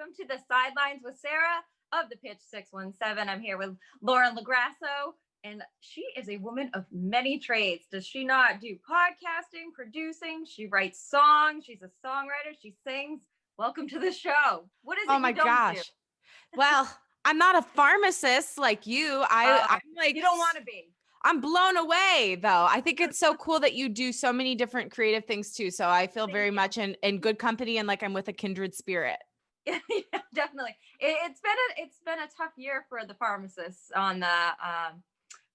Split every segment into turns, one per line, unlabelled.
welcome to the Sidelines with Sarah of the Pitch 617. I'm here with Lauren LoGrasso, and she is a woman of many trades. Does she not do podcasting, producing? She writes songs. She's a songwriter. She sings. Welcome to the show. What is it you don't do?
Well, I'm not a pharmacist like you. I'm like,
you don't want to be.
I'm blown away though. I think it's so cool that you do so many different creative things too. So I feel very much in good company and like I'm with a kindred spirit.
Yeah, definitely. It's been a tough year for the pharmacists on the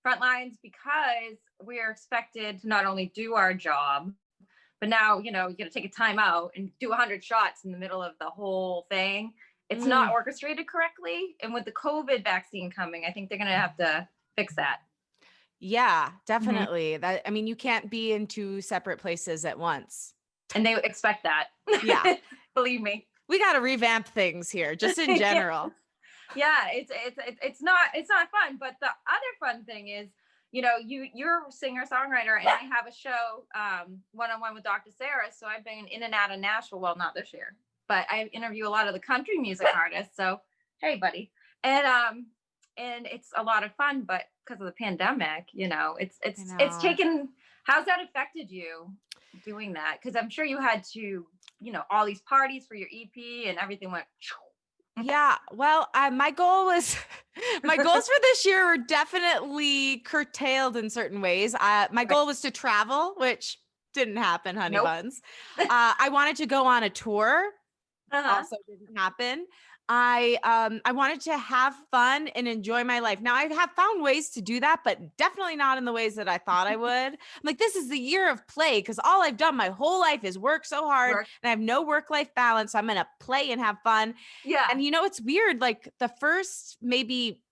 front lines because we're expected to not only do our job, but now, you got to take a time out and do 100 shots in the middle of the whole thing. It's not orchestrated correctly. And with the COVID vaccine coming, I think they're going to have to fix that.
Yeah, definitely. You can't be in two separate places at once.
And they expect that.
Yeah.
Believe me.
We got to revamp things here just in general.
Yeah, it's not fun. But the other fun thing is, you're a singer-songwriter, and I have a show one-on-one with Dr. Sarah. So I've been in and out of Nashville. Well, not this year, but I interview a lot of the country music artists. So, hey, buddy. And it's a lot of fun, but because of the pandemic, it's taken, how's that affected you doing that? Because I'm sure you had to, all these parties for your EP and everything went.
Yeah. Well, my goals for this year were definitely curtailed in certain ways. My goal was to travel, which didn't happen, honey buns. I wanted to go on a tour. Also didn't happen. I wanted to have fun and enjoy my life. Now I have found ways to do that, but definitely not in the ways that I thought I would. I'm like, this is the year of play because all I've done my whole life is work so hard and I have no work-life balance. So I'm going to play and have fun.
Yeah.
And it's weird. Like the first maybe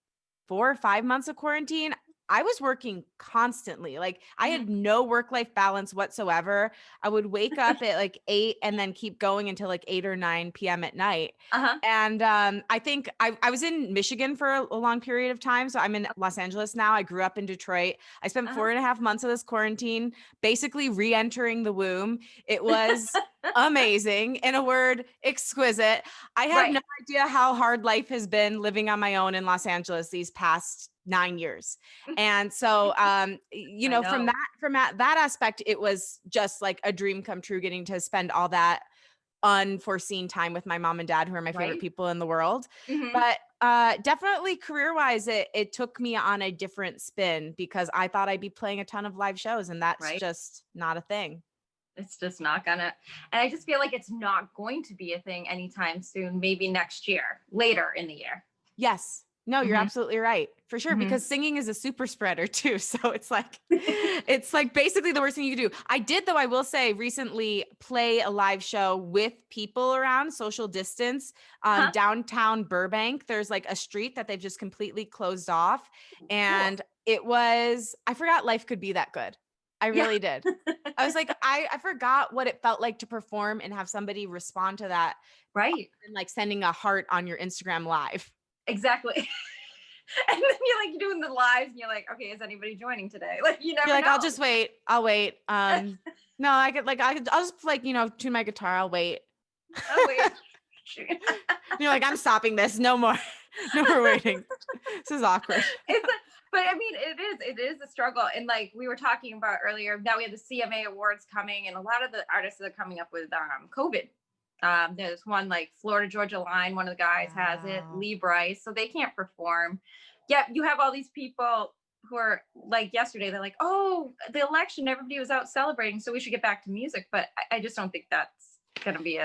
4 or 5 months of quarantine, I was working constantly. Like I had no work-life balance whatsoever. I would wake up at like 8 and then keep going until like 8 or 9 p.m. at night. And I think I was in Michigan for a long period of time. So I'm in Los Angeles now. I grew up in Detroit. I spent 4.5 months of this quarantine, basically re-entering the womb. It was amazing. In a word, exquisite. I have no idea how hard life has been living on my own in Los Angeles these past 9 years. And so, from that aspect, it was just like a dream come true getting to spend all that unforeseen time with my mom and dad, who are my favorite people in the world. But definitely career-wise, it took me on a different spin because I thought I'd be playing a ton of live shows and that's just not a thing.
It's just not gonna, and I just feel like it's not going to be a thing anytime soon, maybe next year, later in the year.
Yes. No, you're absolutely right. For sure. Because singing is a super spreader too. So it's like basically the worst thing you can do. I did, though, I will say recently play a live show with people around, social distance, downtown Burbank. There's like a street that they've just completely closed off. And I forgot life could be that good. I really did. I was like, I forgot what it felt like to perform and have somebody respond to that.
Right.
And like sending a heart on your Instagram live.
Exactly. And then you're like doing the lives and you're like, okay, is anybody joining today? Like you never
You're like,
know.
I'll just wait. I'll wait. No, I'll just like, tune my guitar. I'll wait.
Oh, wait.
You're like, I'm stopping this. No more waiting. This is awkward.
But I mean, it is a struggle. And like we were talking about earlier, now we have the CMA awards coming and a lot of the artists are coming up with COVID. There's one like Florida Georgia Line, one of the guys has it, Lee Bryce, so they can't perform. Yet you have all these people who are like yesterday, they're like, oh, the election, everybody was out celebrating, so we should get back to music. But I just don't think that's gonna be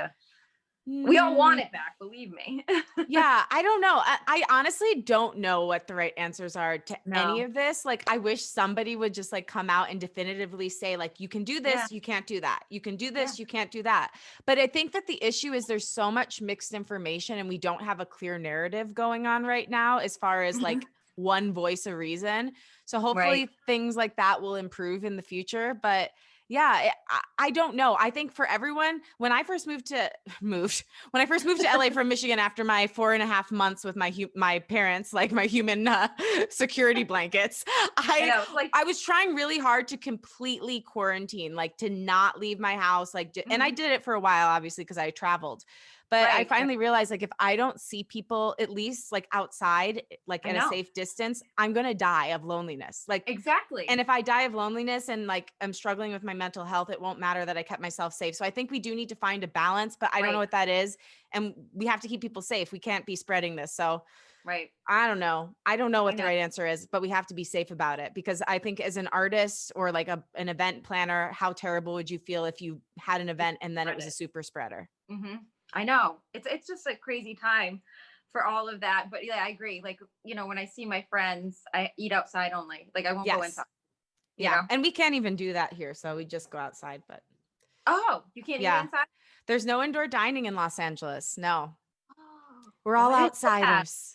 we all want it back, believe me.
Yeah, I don't know. I honestly don't know what the right answers are to any of this. Like, I wish somebody would just like come out and definitively say like, you can do this, you can't do that. You can do this, you can't do that. But I think that the issue is there's so much mixed information and we don't have a clear narrative going on right now as far as like one voice of reason. So hopefully things like that will improve in the future. But yeah, I don't know. I think for everyone, when I first moved to LA from Michigan after my 4.5 months with my parents, like my human security blankets, I was trying really hard to completely quarantine, like to not leave my house, and I did it for a while, obviously, because I traveled. But I
Right.
finally realized, like, if I don't see people at least like outside, like
I
at a
know.
safe distance, I'm going to die of loneliness. Like, and
Exactly.
if I die of loneliness and like I'm struggling with my mental health, it won't matter that I kept myself safe. So I think we do need to find a balance, but I don't know
Right.
what that is. And we have to keep people safe. We can't be spreading this. So
Right.
I don't know. I don't know
I
what the
know.
right answer is, but we have to be safe about it because I think as an artist or like an event planner, how terrible would you feel if you had an event and then it
Spread
was a
it.
super spreader?
I know. It's just a crazy time for all of that. But yeah, I agree. Like, when I see my friends, I eat outside only. Like I won't go
Yes.
inside, you
Yeah.
know?
And we can't even do that here. So we just go outside. But
Oh, you can't eat
yeah,
inside?
there's no indoor dining in Los Angeles. No,
Oh,
we're all
what is that?
outsiders.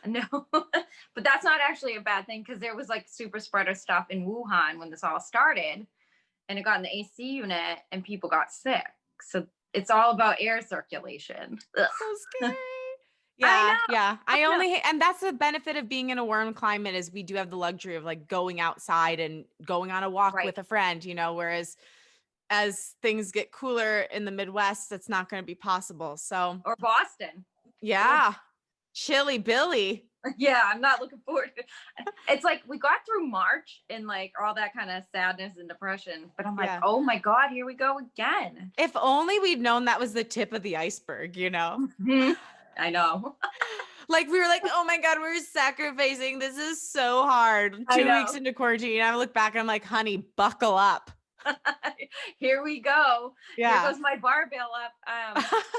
No, but that's not actually a bad thing because there was like super spreader stuff in Wuhan when this all started, and it got in the AC unit and people got sick. So it's all about air circulation. Ugh.
So scary.
I
Yeah,
know.
yeah.
I
I
know.
only and that's the benefit of being in a warm climate is we do have the luxury of like going outside and going on a walk
Right.
with a friend, whereas as things get cooler in the Midwest, that's not going to be possible. So,
Or Boston. Oh,
yeah, chilly Billy.
yeah, I'm not looking forward to it. It's like we got through March and like all that kind of sadness and depression, but I'm like,
Yeah.
oh my God, here we go again.
If only we'd known that was the tip of the iceberg.
Mhm. I know.
Like we were like, oh my God, we're sacrificing. This is so hard.
I
2 weeks
know.
into quarantine. I look back and I'm like, honey, buckle up.
Here we go. Here
Yeah.
goes my barbell up.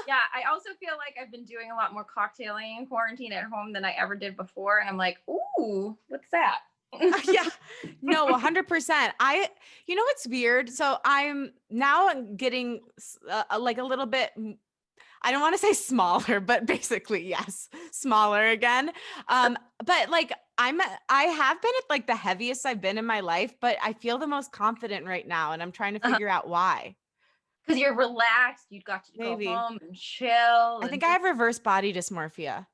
Yeah, I also feel like I've been doing a lot more cocktailing in quarantine at home than I ever did before. And I'm like, ooh, what's that?
Yeah. No, 100%. What's weird? So I'm now getting like a little bit, I don't want to say smaller, but basically, yes, smaller again. But like I have been at like the heaviest I've been in my life, but I feel the most confident right now. And I'm trying to figure out why.
Because you're relaxed. You got to go
Maybe.
home and chill
I
and
think I
just.
have reverse body dysmorphia.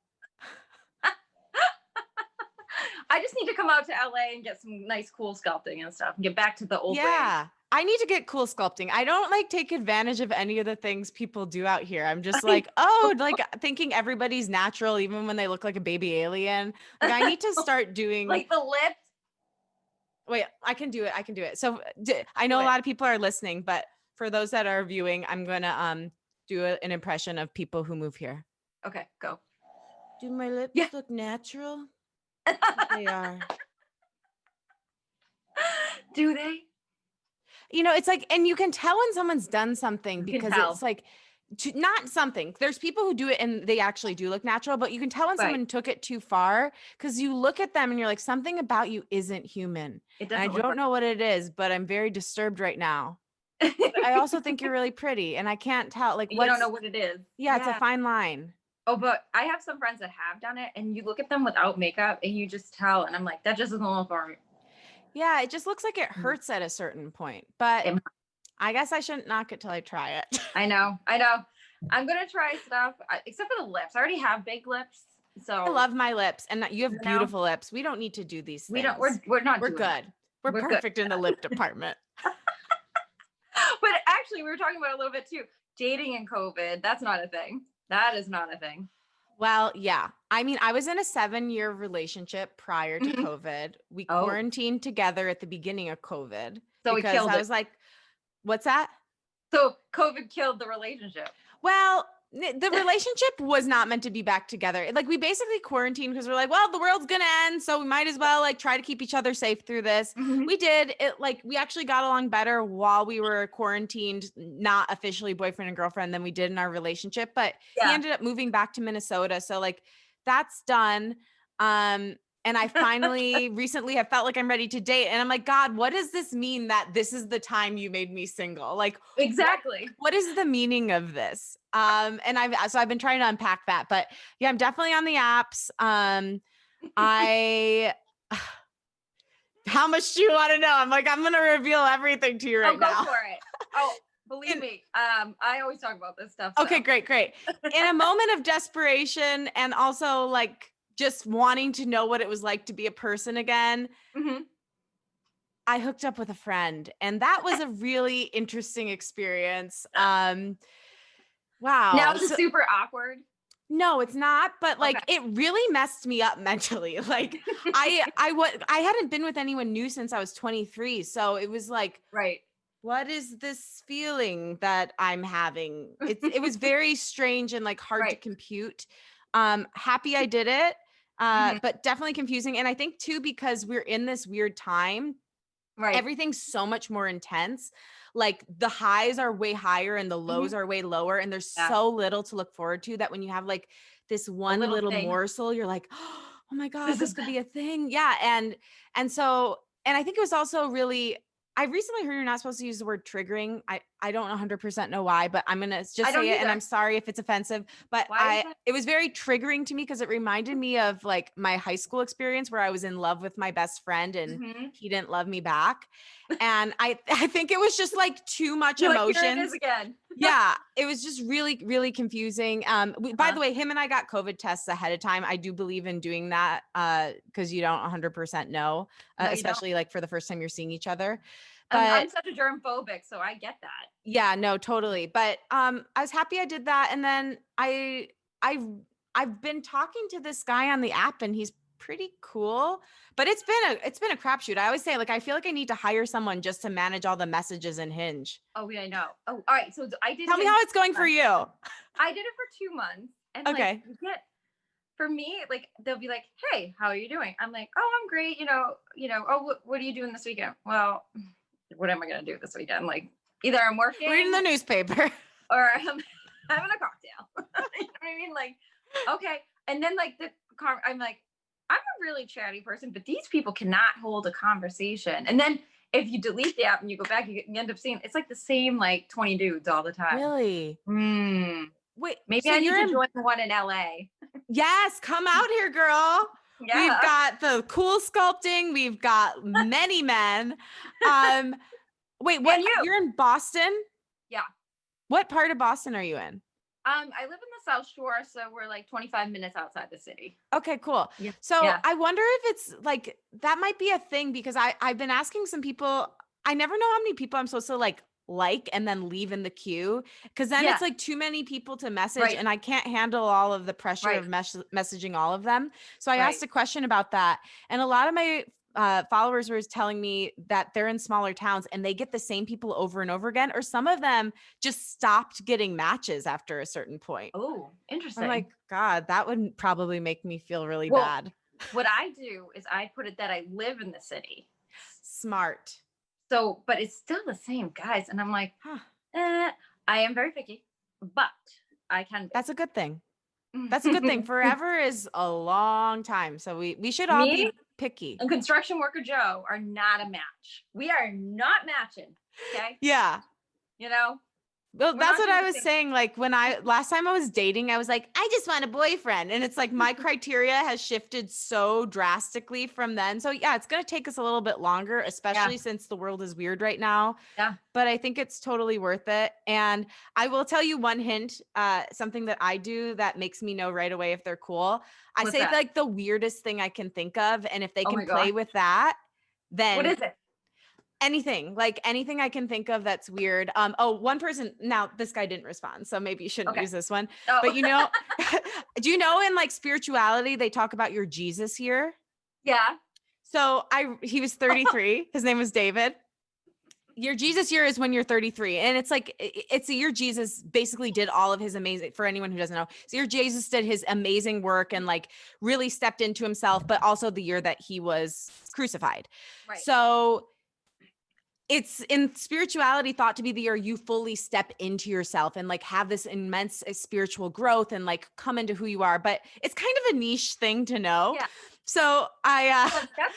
I just need to come out to LA and get some nice, cool sculpting and stuff and get back to the old ways.
Yeah. I need to get cool sculpting. I don't like take advantage of any of the things people do out here. I'm just
I
like, oh, like thinking everybody's natural, even when they look like a baby alien. Like I need to start doing,
like the lips.
wait, I can do it. I can do it. So I
Do
know a
it.
lot of people are listening, but for those that are viewing, I'm going to do an impression of people who move here.
Okay, go.
Do my lips
Yeah.
look natural? They are.
Do they?
It's like, and you can tell when someone's done something
You can
because
tell.
it's like, not something. There's people who do it and they actually do look natural, but you can tell when
Right.
someone took it too far because you look at them and you're like, something about you isn't human.
It
And I
doesn't look
don't
like.
know what it is, but I'm very disturbed right now. But I also think you're really pretty and I can't tell like
You don't know what it is.
yeah, it's a fine line.
Oh, but I have some friends that have done it, and you look at them without makeup, and you just tell. And I'm like, that just doesn't look right.
Yeah, it just looks like it hurts at a certain point, but I guess I shouldn't knock it till I try it.
I know. I'm gonna try stuff, except for the lips. I already have big lips, so
I love my lips and you have
You know?
beautiful lips. We don't need to do these
we
things.
don't. We're not.
We're
doing
good.
that.
We're
We're good.
perfect in the lip department.
But actually, we were talking about it a little bit too. Dating and COVID. That's not a thing. That is not a thing.
Well, yeah. I mean, I was in a 7-year relationship prior to
Mhm.
COVID. We
Oh.
quarantined together at the beginning of COVID
So we
because
killed
I
it.
was like, what's that?
So COVID killed the relationship.
Well, the relationship was not meant to be back together. Like we basically quarantined because we're like, well, the world's going to end. So we might as well like try to keep each other safe through this.
Mhm.
We did it. Like we actually got along better while we were quarantined, not officially boyfriend and girlfriend than we did in our relationship, but he
Yeah.
ended up moving back to Minnesota. So like that's done. And I finally recently have felt like I'm ready to date. And I'm like, God, what does this mean that this is the time you made me single? Like
Exactly.
what is the meaning of this? And I've been trying to unpack that, but yeah, I'm definitely on the apps. I how much do you want to know? I'm like, I'm gonna reveal everything to you right
Go
now.
for it. Oh, believe me. I always talk about this stuff.
Okay,
so.
great. In a moment of desperation and also like just wanting to know what it was like to be a person again,
Mhm.
I hooked up with a friend and that was a really interesting experience. Wow.
Now it's super awkward.
No, it's not, but like
Okay.
it really messed me up mentally. Like I hadn't been with anyone new since I was 23. So it was like,
Right.
what is this feeling that I'm having? It was very strange and like hard to
Right.
compute. Happy I did it.
Mhm.
But definitely confusing. And I think too, because we're in this weird time,
Right.
everything's so much more intense. Like the highs are way higher and the lows
Mhm.
are way lower. And there's
Yeah.
so little to look forward to that when you have like this
A
one
little
little
thing.
morsel, you're like, oh my God,
This
this
is
could be a thing. Yeah. And I think it was also really, I recently heard you're not supposed to use the word triggering. I don't 100% know why, but I'm going to
I
just
don't
say it. And
either.
I'm sorry if it's offensive, but
Why is that?
it was very triggering to me because it reminded me of like my high school experience where I was in love with my best friend and
Mhm.
he didn't love me back. And I think it was just like too much
You're like, here it is
emotions.
again.
Yeah, it was just really, really confusing. By
Uh,
the way, him and I got COVID tests ahead of time. I do believe in doing that because you don't 100% know,
no, you don't.
especially like for the first time you're seeing each other.
I'm
But
such a germ phobic, so I get that.
yeah, no, totally. But I was happy I did that, and then I've I've been talking to this guy on the app, and he's pretty cool. But it's been a crapshoot. I always say like I feel like I need to hire someone just to manage all the messages in Hinge.
Oh, yeah, I know. Oh, all right. So I did
Tell me
Hinge
how it's going
for
for you.
I did it for 2 months, and like
Okay.
you get for me, like they'll be like, "Hey, how are you doing?" I'm like, "Oh, I'm great." Oh, what are you doing this weekend? Well, what am I gonna do this weekend? Like, either I'm
Reading
working
the newspaper.
or I'm having a cocktail. You know what I mean? Like, okay. And then like I'm like, I'm a really chatty person, but these people cannot hold a conversation. And then if you delete the app and you go back, you end up seeing it's like the same like 20 dudes all the time.
Really?
Hmm.
Wait,
Maybe
so
I need
you're
to
in
join the one in LA.
Yes, come out here, girl. We've
Yeah.
got the cool sculpting, we've got many men. Um wait, what
And you.
you're in Boston?
Yeah.
What part of Boston are you in?
I live in the South Shore, so we're like 25 minutes outside the city.
Okay, cool.
Yeah.
So
Yeah.
I wonder if it's like that might be a thing because I've been asking some people. I never know how many people I'm supposed to like and then leave in the queue because then
Yeah.
it's like too many people to message
Right.
and I can't handle all of the pressure
Right.
of messaging all of them. So I
Right.
asked a question about that, and a lot of my followers were telling me that they're in smaller towns and they get the same people over and over again, or some of them just stopped getting matches after a certain point.
Oh,
I'm
interesting.
like, God, that would probably make me feel really
Well,
bad.
what I do is I put it that I live in the city.
Smart.
So, but it's still the same guys. And I'm like,
Huh.
I am very picky, but I can be.
That's a good thing. That's a good thing. Forever is a long time. So we should all
Me
be picky.
and construction worker Joe are not a match. We are not matching. Okay.
Yeah.
You know,
Well,
we're
that's
not
what
doing
I
the
was
same.
saying. Like when last time I was dating, I was like, I just want a boyfriend. And it's like my criteria has shifted so drastically from then. So yeah, it's going to take us a little bit longer,
Yeah.
especially since the world is weird right now.
Yeah.
But I think it's totally worth it. And I will tell you one hint, something that I do that makes me know right away if they're cool. I
What's
say
that?
like the weirdest thing I can think of. And if they
Oh
can
my God.
play with that,
What
then
is it?
anything, like anything I can think of that's weird. Oh, one person, now this guy didn't respond, so maybe you shouldn't
Okay.
use this one.
Oh,
But do you know in like spirituality, they talk about your Jesus year?
yeah.
So he was 33. His name was David. Your Jesus year is when you're 33. And it's like, it's a year Jesus basically did all of his amazing, for anyone who doesn't know. So your Jesus did his amazing work and like really stepped into himself, but also the year that he was crucified.
Right.
So it's in spirituality thought to be the year you fully step into yourself and like have this immense spiritual growth and like come into who you are. But it's kind of a niche thing to know.
Yeah.
So
Well,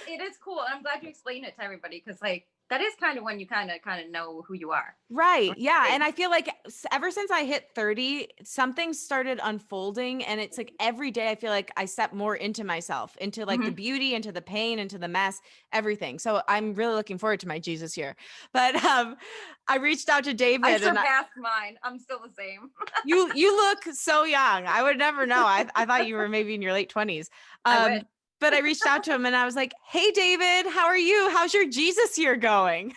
it is cool. And I'm glad you explained it to everybody because like that is kind of when you kind of know who you are.
right. Yeah.
Right.
And I feel like ever since I hit 30, something started unfolding. And it's like every day I feel like I step more into myself, into like the
Mhm.
beauty, into the pain, into the mess, everything. So I'm really looking forward to my Jesus year. But I reached out to
I
David and
surpassed mine. I'm still the same.
you look so young. I would never know. I thought you were maybe in your late 20s.
I wish.
But I reached out to him and I was like, "Hey David, how are you? How's your Jesus year going?"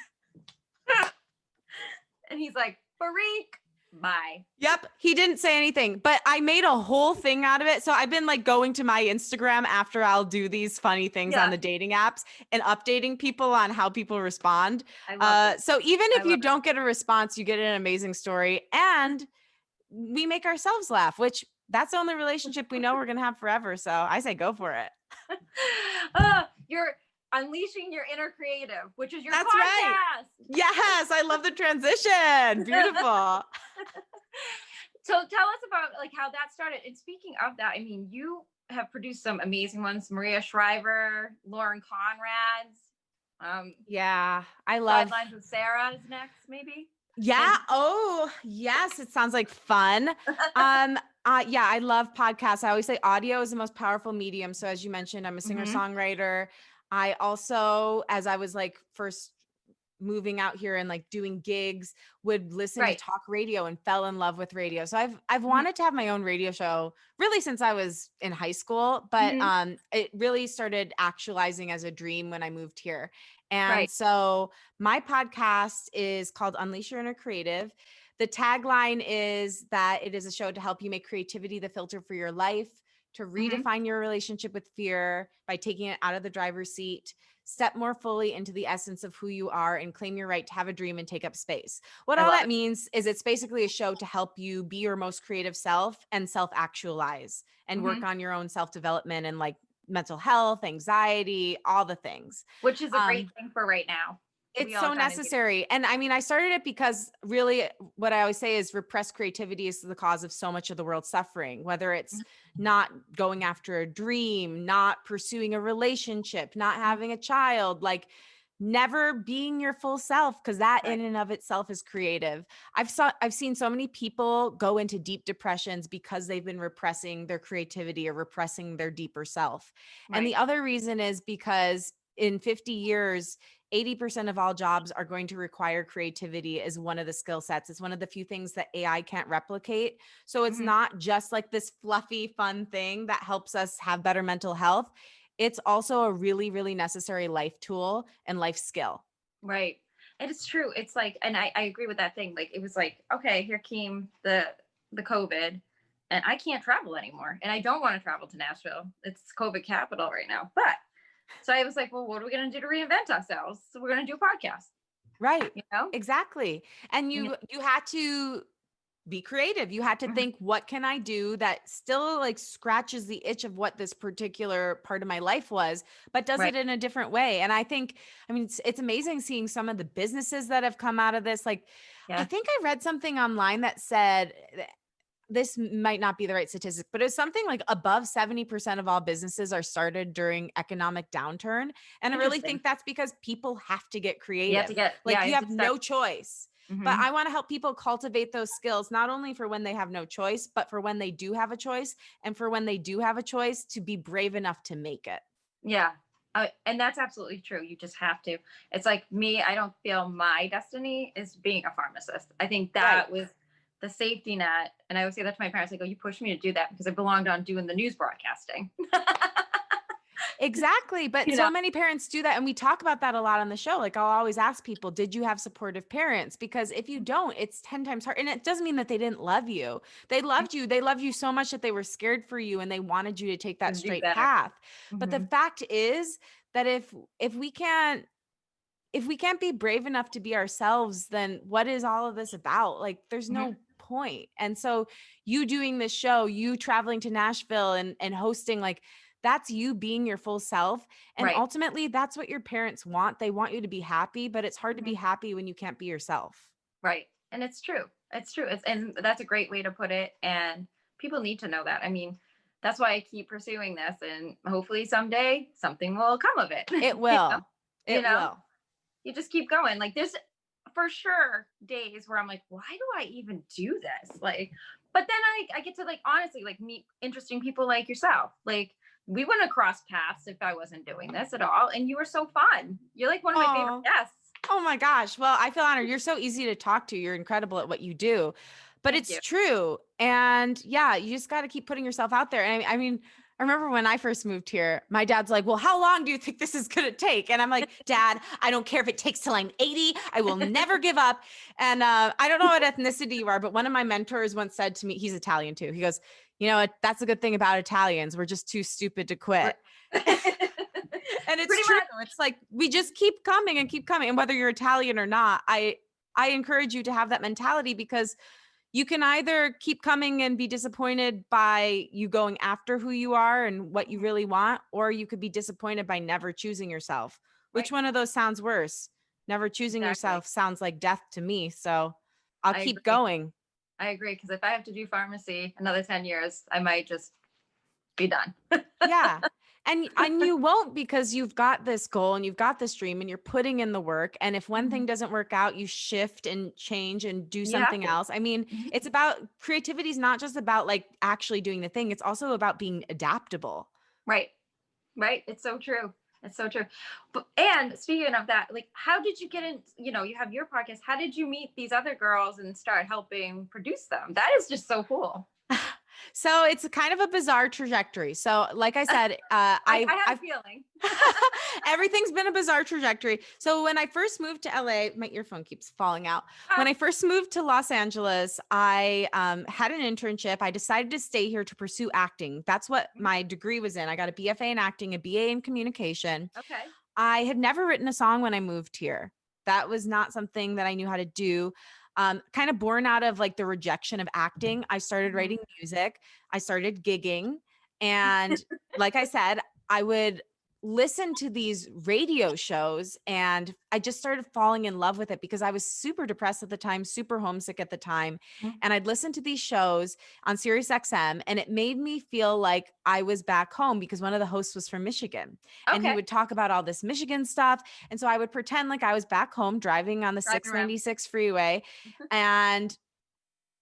And he's like, Farik, Bye.
Yep. He didn't say anything, but I made a whole thing out of it. So I've been like going to my Instagram after I'll do these funny things on
Yeah,
the dating apps and updating people on how people respond.
I love this.
So even
I
if you
love it.
don't get a response, you get an amazing story and we make ourselves laugh, which that's the only relationship we know we're going to have forever. So I say go for it.
You're unleashing your inner creative, which is your
That's right.
podcast.
Yes. I love the transition. Beautiful.
So tell us about like how that started. And speaking of that, I mean, you have produced some amazing ones. Maria Shriver, Lauren Conrad's,
Yeah. I love.
Sidelines with Sarah is next, maybe.
Yeah. Oh, yes. It sounds like fun. Yeah, I love podcasts. I always say audio is the most powerful medium. So as you mentioned, I'm a
Mhm.
singer-songwriter. I also, as I was like first moving out here and like doing gigs, would listen to
Right.
talk radio and fell in love with radio. So I've
Mhm.
wanted to have my own radio show really since I was in high school, but
Mhm.
it really started actualizing as a dream when I moved here. And
Right.
so my podcast is called Unleash Your Inner Creative. The tagline is that it is a show to help you make creativity the filter for your life, to
Mhm.
redefine your relationship with fear by taking it out of the driver's seat, step more fully into the essence of who you are, and claim your right to have a dream and take up space. What
I
all
love
that
it.
means is it's basically a show to help you be your most creative self and self-actualize and work
Mhm.
on your own self-development and like mental health, anxiety, all the things.
Which is a great
Um,
thing for right now. We
it's
all
so
kind of need it.
necessary. And I mean, I started it because really what I always say is repressed creativity is the cause of so much of the world's suffering, whether it's not going after a dream, not pursuing a relationship, not
Mhm.
having a child, like never being your full self, because that
Right.
in and of itself is creative. I've seen so many people go into deep depressions because they've been repressing their creativity or repressing their deeper self. And
Right.
the other reason is because in 50 years, 80% of all jobs are going to require creativity as one of the skill sets. It's one of the few things that AI can't replicate. So it's
Mhm.
not just like this fluffy, fun thing that helps us have better mental health. It's also a really, really necessary life tool and life skill.
Right. And it's true. It's like, and I agree with that thing. Like it was like, okay, here came the COVID and I can't travel anymore. And I don't want to travel to Nashville. It's COVID capital right now. But so I was like, well, what are we gonna do to reinvent ourselves? So we're gonna do a podcast,
Right.
you know?
Exactly. And
And
you had to be creative. You had to
Mhm.
think, what can I do that still like scratches the itch of what this particular part of my life was, but does
Right.
it in a different way? And I think, I mean, it's amazing seeing some of the businesses that have come out of this. Like, I
Yeah.
think I read something online that said this might not be the right statistic, but it's something like above 70% of all businesses are started during economic downturn. And I really
Interesting.
think that's because people have to get
You have to
creative.
get,
Like
yeah, you
you
have to
have
start.
no choice. But
Hmm.
I want to help people cultivate those skills, not only for when they have no choice, but for when they do have a choice. And for when they do have a choice, to be brave enough to make it.
Yeah. And that's absolutely true. You just have to. It's like me, I don't feel my destiny is being a pharmacist. I think
Right.
that was the safety net. And I always say that to my parents. I go, you pushed me to do that because I belonged on doing the news broadcasting.
Exactly. But
You know,
so many parents do that. And we talk about that a lot on the show. Like I'll always ask people, did you have supportive parents? Because if you don't, it's 10 times hard. And it doesn't mean that they didn't love you. They loved you. They loved you so much that they were scared for you and they wanted you to take that
to do
straight
better.
path. But the
Hmm.
fact is that if we can't be brave enough to be ourselves, then what is all of this about? Like, there's
Hmm.
no point. And so, you doing this show, you traveling to Nashville and hosting, like, that's you being your full self. And
Right.
ultimately, that's what your parents want. They want you to be happy, but it's hard to be
Hmm.
happy when you can't be yourself.
Right. And it's true. It's true. And that's a great way to put it. And people need to know that. I mean, that's why I keep pursuing this. And hopefully someday something will come of it.
It
you know,
will.
you
It
know,
will.
you just keep going. Like there's for sure days where I'm like, why do I even do this? Like, but then I get to like honestly like meet interesting people like yourself. Like we wouldn't have crossed paths if I wasn't doing this at all. And you were so fun. You're like one of my favorite
Oh,
guests.
oh my gosh. Well, I feel honored. You're so easy to talk to. You're incredible at what you do. But
Thank
it's
you.
true. And yeah, you just got to keep putting yourself out there. And I mean, I remember when I first moved here, my dad's like, well, how long do you think this is going to take? And I'm like, Dad, I don't care if it takes till I'm 80. I will never give up. And I don't know what ethnicity you are, but one of my mentors once said to me, he's Italian too. He goes, you know, that's a good thing about Italians. We're just too stupid to quit. And it's
Pretty
true.
much.
It's like, we just keep coming and keep coming. And whether you're Italian or not, I encourage you to have that mentality, because you can either keep coming and be disappointed by you going after who you are and what you really want, or you could be disappointed by never choosing yourself. Which
Right.
one of those sounds worse? Never choosing
Exactly.
yourself sounds like death to me. So I'll
I
keep
agree.
going.
I agree. Because if I have to do pharmacy another 10 years, I might just be done.
Yeah. And you won't, because you've got this goal and you've got this dream and you're putting in the work. And if one thing doesn't work out, you shift and change and do
You have
something
to.
else. I mean,
Mhm.
it's about creativity is not just about like actually doing the thing. It's also about being adaptable.
Right. Right. It's so true. It's so true. But, and speaking of that, like, how did you get in? You know, you have your podcast. How did you meet these other girls and start helping produce them? That is just so cool.
So it's a kind of a bizarre trajectory. So like I said,
I have a feeling.
everything's been a bizarre trajectory. So when I first moved to LA, my earphone keeps falling out. When I first moved to Los Angeles, I had an internship. I decided to stay here to pursue acting. That's what my degree was in. I got a BFA in acting, a BA in communication.
Okay.
I had never written a song when I moved here. That was not something that I knew how to do. Kind of born out of like the rejection of acting, I started writing music. I started gigging. And like I said, I would listen to these radio shows and I just started falling in love with it because I was super depressed at the time, super homesick at the time. And I'd listen to these shows on Sirius XM and it made me feel like I was back home because one of the hosts was from Michigan and he
Okay.
would talk about all this Michigan stuff. And so I would pretend like I was back home driving on the
Driving around.
696 freeway and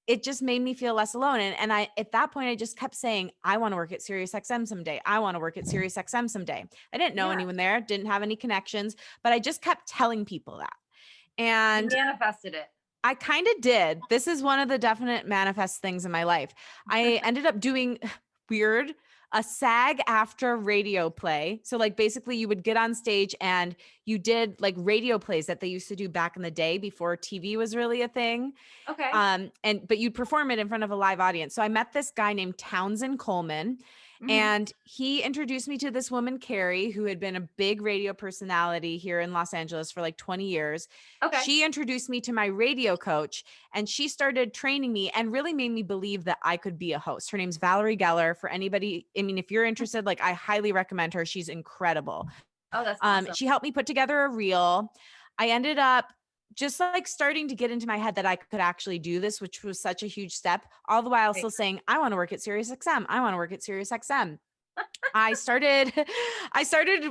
it just made me feel less alone. And I, at that point, I just kept saying, I want to work at Sirius XM someday. I want to work at Sirius XM someday. I didn't know
Yeah.
anyone there, didn't have any connections, but I just kept telling people that.
You
And
manifested it.
I kind of did. This is one of the definite manifest things in my life. I ended up doing weird, a SAG after radio play. So like basically you would get on stage and you did like radio plays that they used to do back in the day before TV was really a thing.
Okay.
But you'd perform it in front of a live audience. So I met this guy named Townsend Coleman, and he introduced me to this woman, Carrie, who had been a big radio personality here in Los Angeles for like 20 years.
Okay.
She introduced me to my radio coach and she started training me and really made me believe that I could be a host. Her name's Valerie Geller. For anybody, I mean, if you're interested, like I highly recommend her. She's incredible.
Oh, that's awesome.
She helped me put together a reel. I ended up just like starting to get into my head that I could actually do this, which was such a huge step, all the while still saying, I want to work at Sirius XM. I want to work at Sirius XM. I started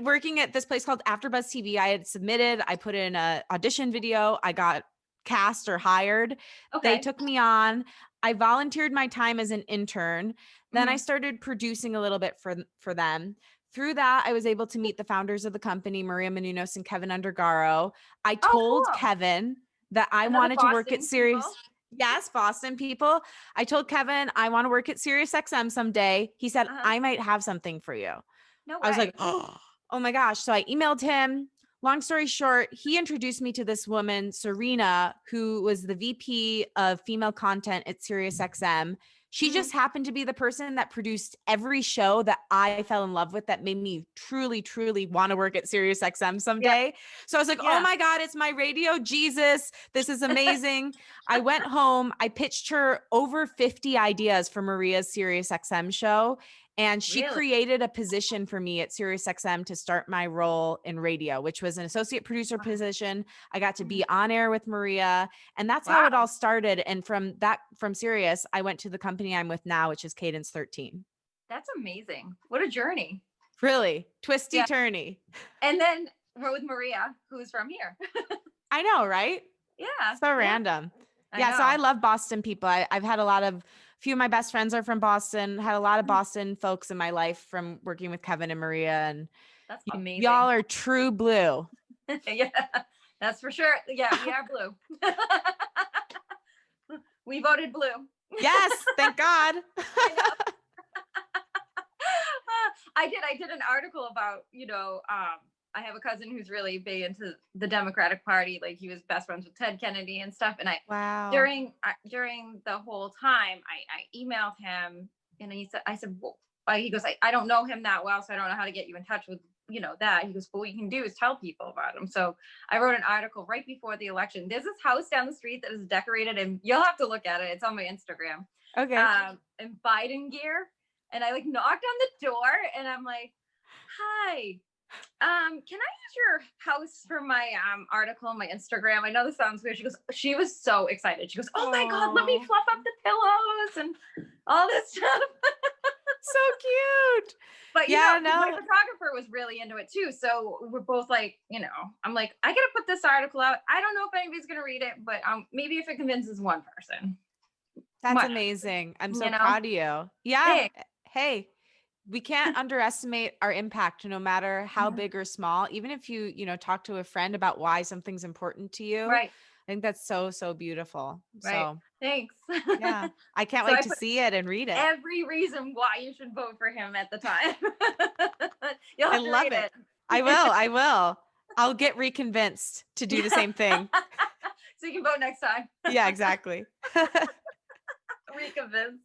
working at this place called AfterBuzz TV. I had submitted, I put in a audition video. I got cast or hired.
Okay.
They took me on. I volunteered my time as an intern. Then I started producing a little bit for them. Through that, I was able to meet the founders of the company, Maria Menounos and Kevin Undergaro. I told
cool.
Kevin that I
Another
wanted to work
Boston
at Sirius.
people.
Yes, Boston people. I told Kevin, I want to work at Sirius XM someday. He said, I might have something for you.
No way.
I was like, oh my gosh. So I emailed him. Long story short, he introduced me to this woman, Serena, who was the VP of female content at Sirius XM. She just happened to be the person that produced every show that I fell in love with that made me truly, truly want to work at Sirius XM someday. Yeah. So I was like, oh my God, it's my radio Jesus. This is amazing. I went home. I pitched her over 50 ideas for Maria's Sirius XM show. And she created a position for me at Sirius XM to start my role in radio, which was an associate producer position. I got to be on air with Maria, and that's how it all started. And from Sirius, I went to the company I'm with now, which is Cadence 13.
That's amazing. What a journey.
Really twisty turny.
And then we're with Maria, who's from here.
I know, right?
Yeah.
So random. Yeah. So I love Boston people. I've had a few of my best friends are from Boston, had a lot of Boston folks in my life from working with Kevin and Maria. And
that's amazing.
Y'all are true blue.
Yeah, that's for sure. Yeah, we are blue. We voted blue.
Yes. Thank God.
I did an article about, I have a cousin who's really big into the Democratic Party. Like he was best friends with Ted Kennedy and stuff. And
Wow.
during the whole time, I emailed him, and I said, well, he goes, I don't know him that well, so I don't know how to get you in touch with, that. He goes, well, what you can do is tell people about him. So I wrote an article right before the election. There's this house down the street that is decorated, and you'll have to look at it. It's on my Instagram.
Okay.
In Biden gear. And I like knocked on the door, and I'm like, hi, can I use your house for my article on my Instagram? I know this sounds weird. She was so excited. She goes, oh my God, let me fluff up the pillows and all this stuff.
So cute.
But my photographer was really into it too. So we're both like, I'm like, I gotta put this article out. I don't know if anybody's gonna read it, but maybe if it convinces one person.
That's amazing. I'm so proud of you. Yeah. Hey, we can't underestimate our impact, no matter how big or small. Even if you, talk to a friend about why something's important to you.
Right.
I think that's so, so beautiful.
Right. So thanks.
Yeah. I can't wait to see it and read it.
Every reason why you should vote for him at the time. You'll have to
love
read it.
I will. I'll get reconvinced to do the same thing.
So you can vote next time.
Yeah, exactly.
Reconvinced.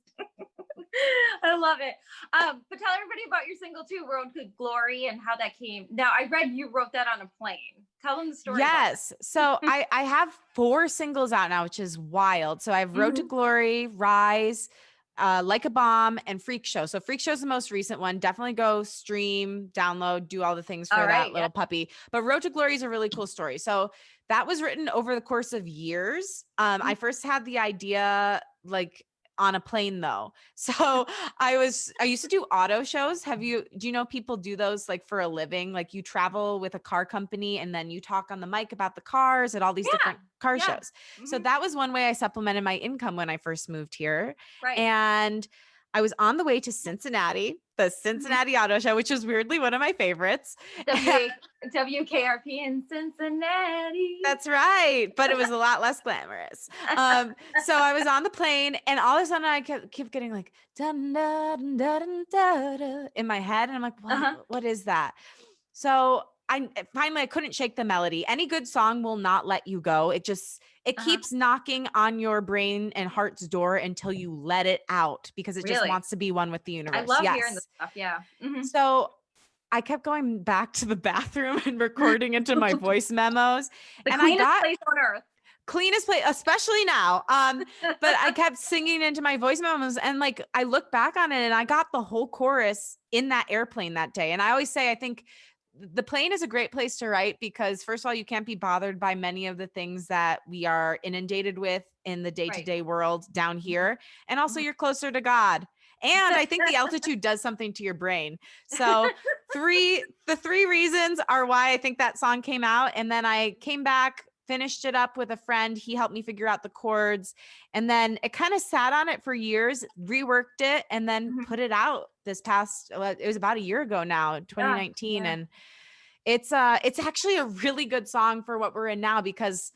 I love it. But tell everybody about your single too, World Could Glory, and how that came. Now I read you wrote that on a plane. Tell them the story.
Yes. So I have 4 singles out now, which is wild. So I have Road to Glory, Rise, Like a Bomb, and Freak Show. So Freak Show is the most recent one. Definitely go stream, download, do all the things for that little puppy. But Road to Glory is a really cool story. So that was written over the course of years. I first had the idea like on a plane though. So I used to do auto shows. Do you know people do those like for a living? Like you travel with a car company and then you talk on the mic about the cars at all these different car shows. So that was one way I supplemented my income when I first moved here.
Right.
And I was on the way to Cincinnati, the Cincinnati Auto Show, which is weirdly one of my favorites.
WKRP in Cincinnati.
That's right. But it was a lot less glamorous. So I was on the plane, and all of a sudden I kept getting like dun, dun, dun, dun, dun, dun, in my head. And I'm like, what is that? So I couldn't shake the melody. Any good song will not let you go. It keeps knocking on your brain and heart's door until you let it out, because it just wants to be one with the universe.
I love hearing this stuff. Yeah.
So I kept going back to the bathroom and recording into my voice memos.
The cleanest place on earth.
Cleanest place, especially now. But I kept singing into my voice memos, and like I look back on it and I got the whole chorus in that airplane that day. And I always say, I think the plane is a great place to write because first of all, you can't be bothered by many of the things that we are inundated with in the day-to-day world down here. And also you're closer to God. And I think the altitude does something to your brain. So the 3 reasons are why I think that song came out. And then I came back, finished it up with a friend. He helped me figure out the chords. And then it kind of sat on it for years, reworked it, and then put it out it was about a year ago now, 2019. Yeah. And it's actually a really good song for what we're in now, because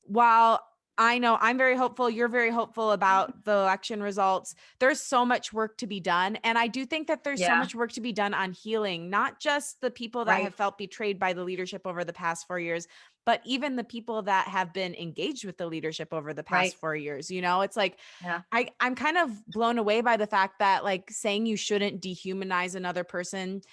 while I know I'm very hopeful, you're very hopeful about the election results, there's so much work to be done. And I do think that there's so much work to be done on healing, not just the people that have felt betrayed by the leadership over the past 4 years, but even the people that have been engaged with the leadership over the past 4 years. It's like, I'm kind of blown away by the fact that like saying you shouldn't dehumanize another person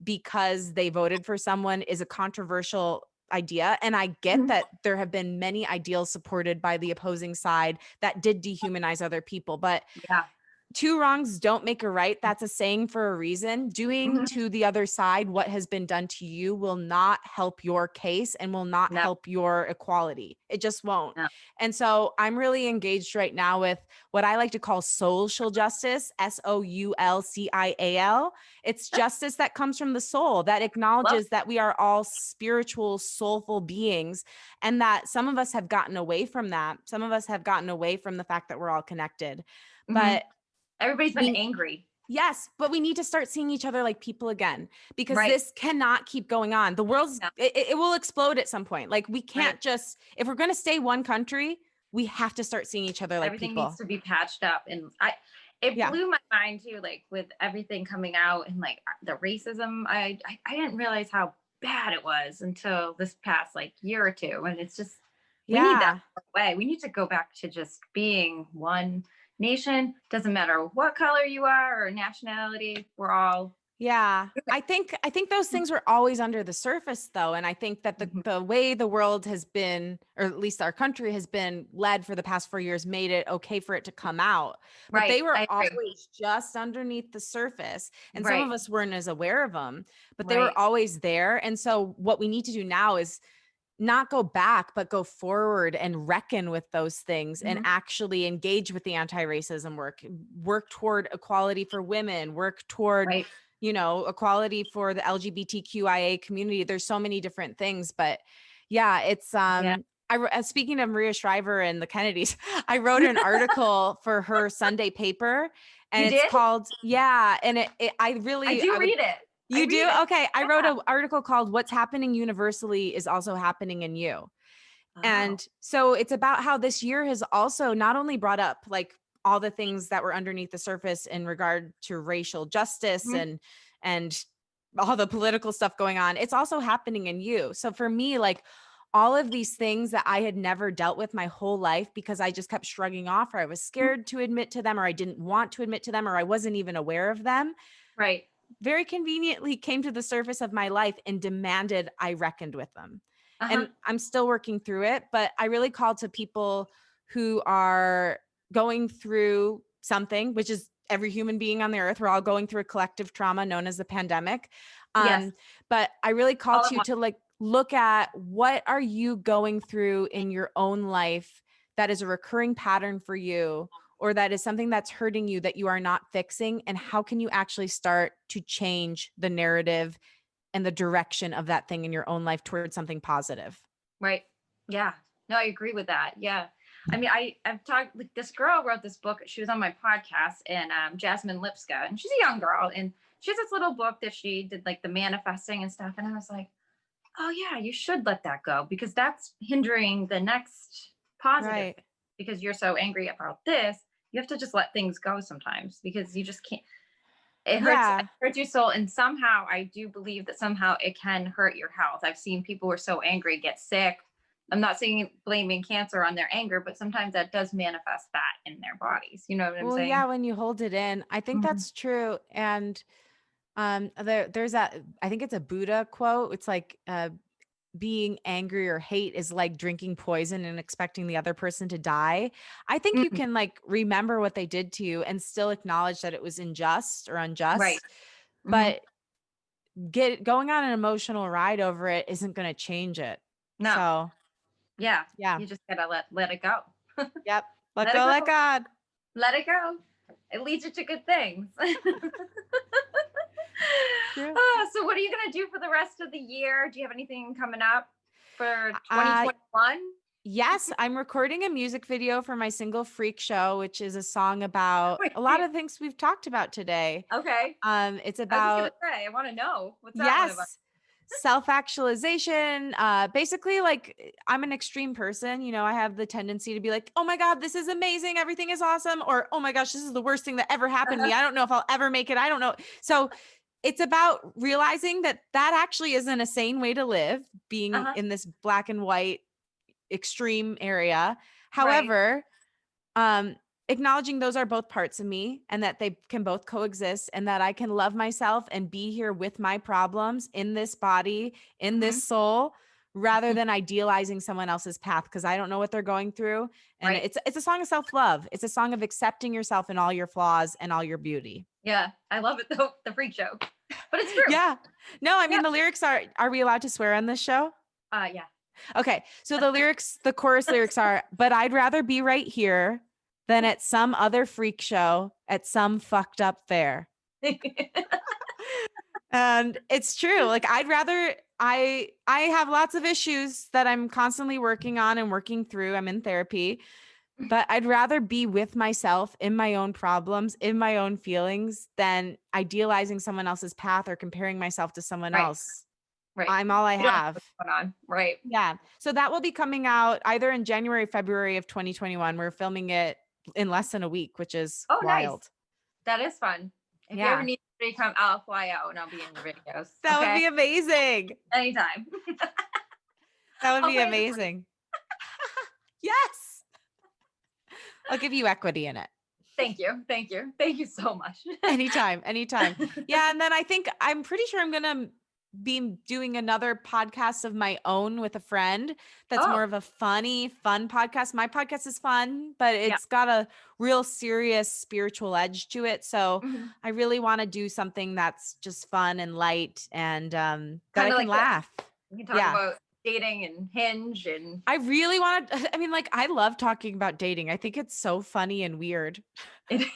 because they voted for someone is a controversial idea. And I get that there have been many ideals supported by the opposing side that did dehumanize other people, but 2 wrongs don't make a right. That's a saying for a reason. Doing to the other side what has been done to you will not help your case and will not help your equality. It just won't. No. And so I'm really engaged right now with what I like to call social justice, SOULCIAL. It's justice that comes from the soul, that acknowledges that we are all spiritual, soulful beings, and that some of us have gotten away from that. Some of us have gotten away from the fact that we're all connected. But
everybody's been angry.
Yes, but we need to start seeing each other like people again, because this cannot keep going on. The world's, it will explode at some point. Like we can't just, if we're going to stay one country, we have to start seeing each other like
everything
people.
Needs to be patched up. And it
Yeah.
blew my mind too, like with everything coming out and like the racism. I didn't realize how bad it was until this past like year or two. And it's just, we need that
Yeah.
way. We need to go back to just being one nation. Doesn't matter what color you are or nationality. We're all.
Yeah. I think those things were always under the surface though. And I think that the
Mhm.
the way the world has been, or at least our country has been led for the past 4 years, made it okay for it to come out. But
Right.
they were
I agree.
always just underneath the surface. And some
Right.
of us weren't as aware of them, but they were
Right.
always there. And so what we need to do now is not go back, but go forward and reckon with those things and
Mhm.
actually engage with the anti-racism work toward equality for women, work toward,
Right.
equality for the LGBTQIA community. There's so many different things, but yeah, it's,
Yeah.
speaking of Maria Shriver and the Kennedys, I wrote an article for her Sunday paper and
You
it's
did?
called, yeah. And
I do
I would,
read it. I
you
read
do?
it.
Okay. I wrote
Yeah.
an article called What's Happening Universally is Also Happening in You.
Oh.
And so it's about how this year has also not only brought up like all the things that were underneath the surface in regard to racial justice
Mhm.
and all the political stuff going on, it's also happening in you. So for me, like all of these things that I had never dealt with my whole life because I just kept shrugging off, or I was scared to admit to them, or I didn't want to admit to them, or I wasn't even aware of them,
Right.
very conveniently came to the surface of my life and demanded I reckoned with them.
Uh-huh.
And I'm still working through it, but I really call to people who are going through something, which is every human being on the earth. We're all going through a collective trauma known as the pandemic.
Yes.
But I really call
All
to
at
you
once.
to like look at what are you going through in your own life that is a recurring pattern for you, or that is something that's hurting you that you are not fixing, and how can you actually start to change the narrative and the direction of that thing in your own life towards something positive.
Right. Yeah. No, I agree with that. Yeah. I mean, I've talked like this girl wrote this book. She was on my podcast, and Jasmine Lipska, and she's a young girl, and she has this little book that she did like the manifesting and stuff. And I was like, oh yeah, you should let that go because that's hindering the next positive.
Right.
Because you're so angry about this, you have to just let things go sometimes because you just can't. It
Yeah.
hurts your soul, and somehow I do believe that somehow it can hurt your health. I've seen people who are so angry get sick. I'm not saying blaming cancer on their anger, but sometimes that does manifest that in their bodies. You know what I'm
Well,
saying?
yeah, when you hold it in, I think
Mhm.
that's true. And there's that, I think it's a Buddha quote. It's like being angry or hate is like drinking poison and expecting the other person to die. I think you
Mhm.
can like remember what they did to you and still acknowledge that it was unjust or
Right.
unjust,
Hmm.
but going on an emotional ride over it isn't going to change it.
No.
So,
Yeah.
yeah.
You just gotta let it go.
Yep. Let
Let it
go, let
go.
God.
Let it go. It leads you to good things.
True.
So what are you gonna do for the rest of the year? Do you have anything coming up for
Uh
2021?
yes, I'm recording a music video for my single Freak Show, which is a song about a lot
Wait,
of things we've talked about today.
okay.
It's
I was just gonna
about,
say, I want to know what's that one about?
yes, self-actualization. Basically, like I'm an extreme person. I have the tendency to be like, oh my God, this is amazing. Everything is awesome. Or, oh my gosh, this is the worst thing that ever happened to
Uh-huh.
me. I don't know if I'll ever make it. I don't know. So it's about realizing that that actually isn't a sane way to live, being
Uh-huh.
in this black and white extreme area.
Right.
However, um, acknowledging those are both parts of me and that they can both coexist, and that I can love myself and be here with my problems in this body, in
Hmm.
this soul, rather than idealizing someone else's path because I don't know what they're going through. And
Right.
it's a song of self-love. It's a song of accepting yourself and all your flaws and all your beauty.
Yeah, I love it though, the freak show. But it's true.
Yeah. No, I
Yeah.
mean the lyrics are we allowed to swear on this show?
Yeah.
Okay. So the chorus lyrics are, but I'd rather be right here than at some other freak show at some fucked up fair. And it's true. Like I'd rather I have lots of issues that I'm constantly working on and working through. I'm in therapy, but I'd rather be with myself in my own problems, in my own feelings than idealizing someone else's path or comparing myself to someone
Right.
else.
Right.
I'm all I
You don't know
have.
what's going on. Right.
Yeah. So that will be coming out either in January, February of 2021. We're filming it in less than a week, which is
Oh, nice.
wild.
That is fun. If you ever need to come, I'll fly out and I'll be in your videos.
That
okay?
would be amazing.
Anytime.
That would
I'll
be
pay the
amazing. Yes. I'll give you equity in it.
Thank you. Thank you. Thank you so much.
Anytime. Yeah. And then I'm pretty sure I'm going to be doing another podcast of my own with a friend. That's more of a fun podcast. My podcast is fun, but it's got a real serious spiritual edge to it. So I really want to do something that's just fun and light and that I can laugh.
You can talk about dating and Hinge and
I really want to, I mean, like, I love talking about dating. I think it's so funny and weird.
It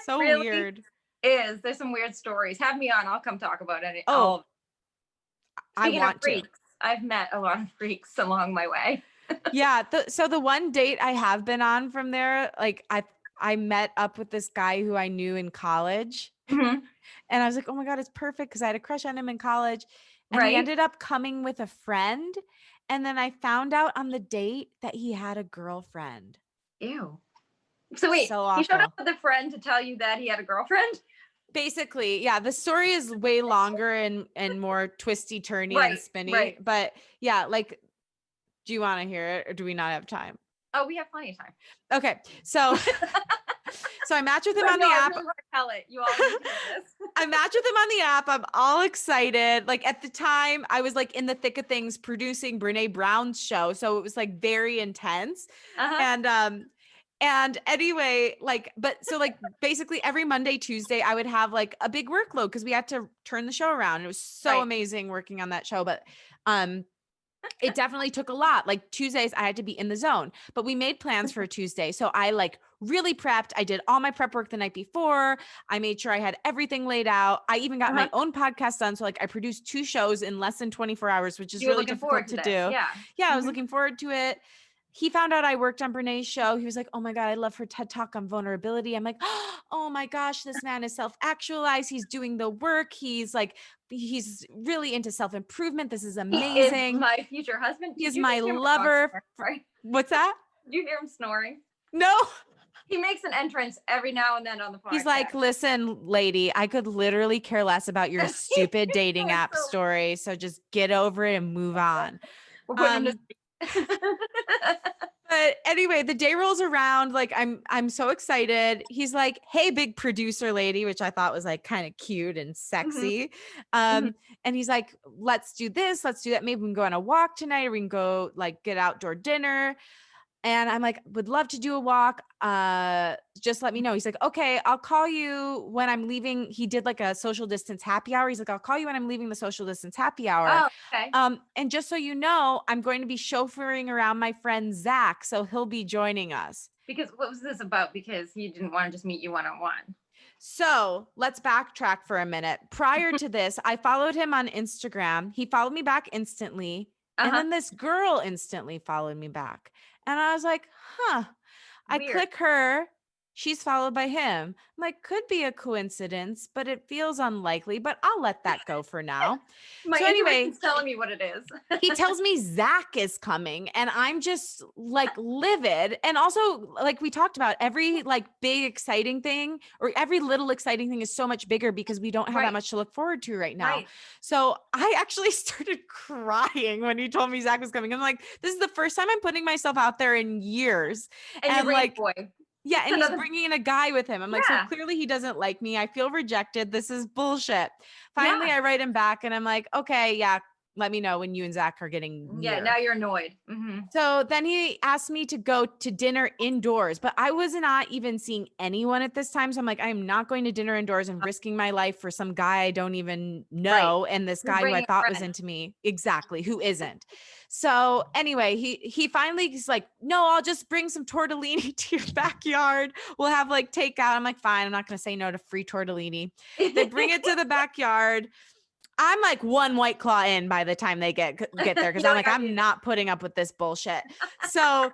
so
really
weird.
There's some weird stories. Have me on. I'll come talk about it.
Oh,
Speaking
I want
of freaks, I've met a lot of freaks along my way.
Yeah. So the one date I have been on from there, like I met up with this guy who I knew in college. And I was like, oh my God, it's perfect because I had a crush on him in college. And he ended up coming with a friend. And then I found out on the date that he had a girlfriend.
Ew. So wait, he showed up with a friend to tell you that he had a girlfriend?
Basically, yeah. The story is way longer and more twisty, turny, and spinny. Right. But yeah, like, do you want to hear it or do we not have time?
Oh, we have plenty of time.
Okay. So I matched with him on the app.
I really want to tell it. You all need to hear this. I
matched with him on the app. I'm all excited. Like at the time I was like in the thick of things producing Brene Brown's show. So it was like very intense. And anyway, basically every Monday, Tuesday, I would have like a big workload because we had to turn the show around. It was so amazing working on that show. But it definitely took a lot. Like Tuesdays, I had to be in the zone, but we made plans for a Tuesday. So I like really prepped. I did all my prep work the night before. I made sure I had everything laid out. I even got my own podcast done. So like I produced 2 shows in less than 24 hours, which is really difficult to do. Yeah. I was looking forward to it. He found out I worked on Brene's show. He was like, oh my God, I love her TED Talk on vulnerability. I'm like, oh my gosh, this man is self-actualized. He's doing the work. He's really into self-improvement. This is amazing.
He is my future husband.
He is my lover. What's that?
Do you hear him snoring?
No.
He makes an entrance every now and then on the podcast.
He's like, listen, lady, I could literally care less about your stupid dating app story. So just get over it and move on.
We're putting him
But anyway, the day rolls around. Like I'm so excited. He's like, hey, big producer lady, which I thought was like kind of cute and sexy. And he's like, let's do this. Let's do that. Maybe we can go on a walk tonight or we can go like get outdoor dinner. And I'm like, would love to do a walk. Just let me know. He's like, okay, I'll call you when I'm leaving. He did like a social distance happy hour. He's like, I'll call you when I'm leaving the social distance happy hour.
Oh, okay.
And just so you know, I'm going to be chauffeuring around my friend Zach. So he'll be joining us.
Because what was this about? Because he didn't want to just meet you one-on-one.
So let's backtrack for a minute. Prior to this, I followed him on Instagram. He followed me back instantly. And then this girl instantly followed me back. And I was like, huh, I click her. She's followed by him. I'm like, could be a coincidence, but it feels unlikely, but I'll let that go for now.
So anyway, he's telling me what it is.
He tells me Zach is coming and I'm just like livid. And also like we talked about, every like big exciting thing or every little exciting thing is so much bigger because we don't have that much to look forward to right now. So I actually started crying when he told me Zach was coming. I'm like, this is the first time I'm putting myself out there in years.
And you're like, boy.
Yeah. And he's bringing in a guy with him. I'm like, so clearly he doesn't like me. I feel rejected. This is bullshit. Finally, I write him back and I'm like, okay, yeah, let me know when you and Zach are getting near.
Yeah, now you're annoyed.
So then he asked me to go to dinner indoors, but I was not even seeing anyone at this time. So I'm like, I'm not going to dinner indoors and risking my life for some guy I don't even know. And this guy who I thought was into me. Exactly. Who isn't. So anyway, he finally is like, no, I'll just bring some tortellini to your backyard. We'll have like takeout. I'm like, fine. I'm not going to say no to free tortellini. They bring it to the backyard. I'm like 1 White Claw in by the time they get there. Cause I'm like, I'm not putting up with this bullshit. So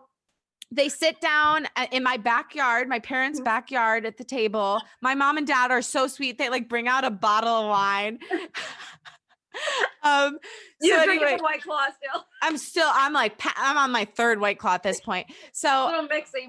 they sit down in my backyard, my parents' backyard at the table. My mom and dad are so sweet. They like bring out a bottle of wine.
You're drinking White Claw still?
I'm on my 3rd White Claw at this point. So
a little mixy.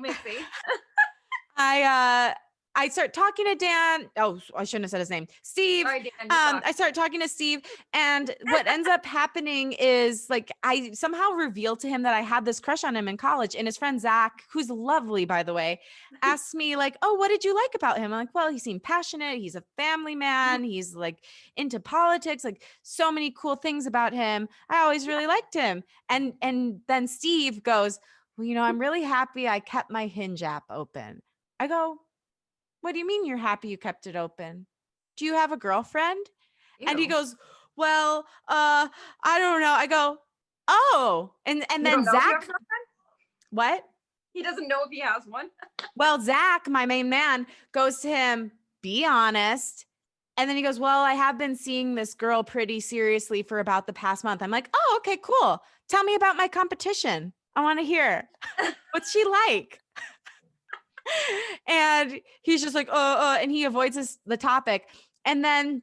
I start talking to Dan. Oh, I shouldn't have said his name. Steve.
Sorry, Dan, you suck.
I start talking to Steve, and what ends up happening is like I somehow revealed to him that I had this crush on him in college, and his friend Zach, who's lovely by the way, asked me like, "Oh, what did you like about him?" I'm like, "Well, he seemed passionate. He's a family man. He's like into politics. Like so many cool things about him. I always really liked him." And then Steve goes, "Well, I'm really happy I kept my Hinge app open." I go, "What do you mean you're happy you kept it open? Do you have a girlfriend?" And he
Ew.
goes, "Well, I don't know." I go, "Oh." And
You
then
don't know if you have a
Zach,
girlfriend?
what?
He doesn't know if he has one.
Well, Zach, my main man, goes to him, "Be honest." And then he goes, "Well, I have been seeing this girl pretty seriously for about the past month." I'm like, "Oh, okay, cool. Tell me about my competition. I want to hear. What's she like?" And he's just like, and he avoids the topic. And then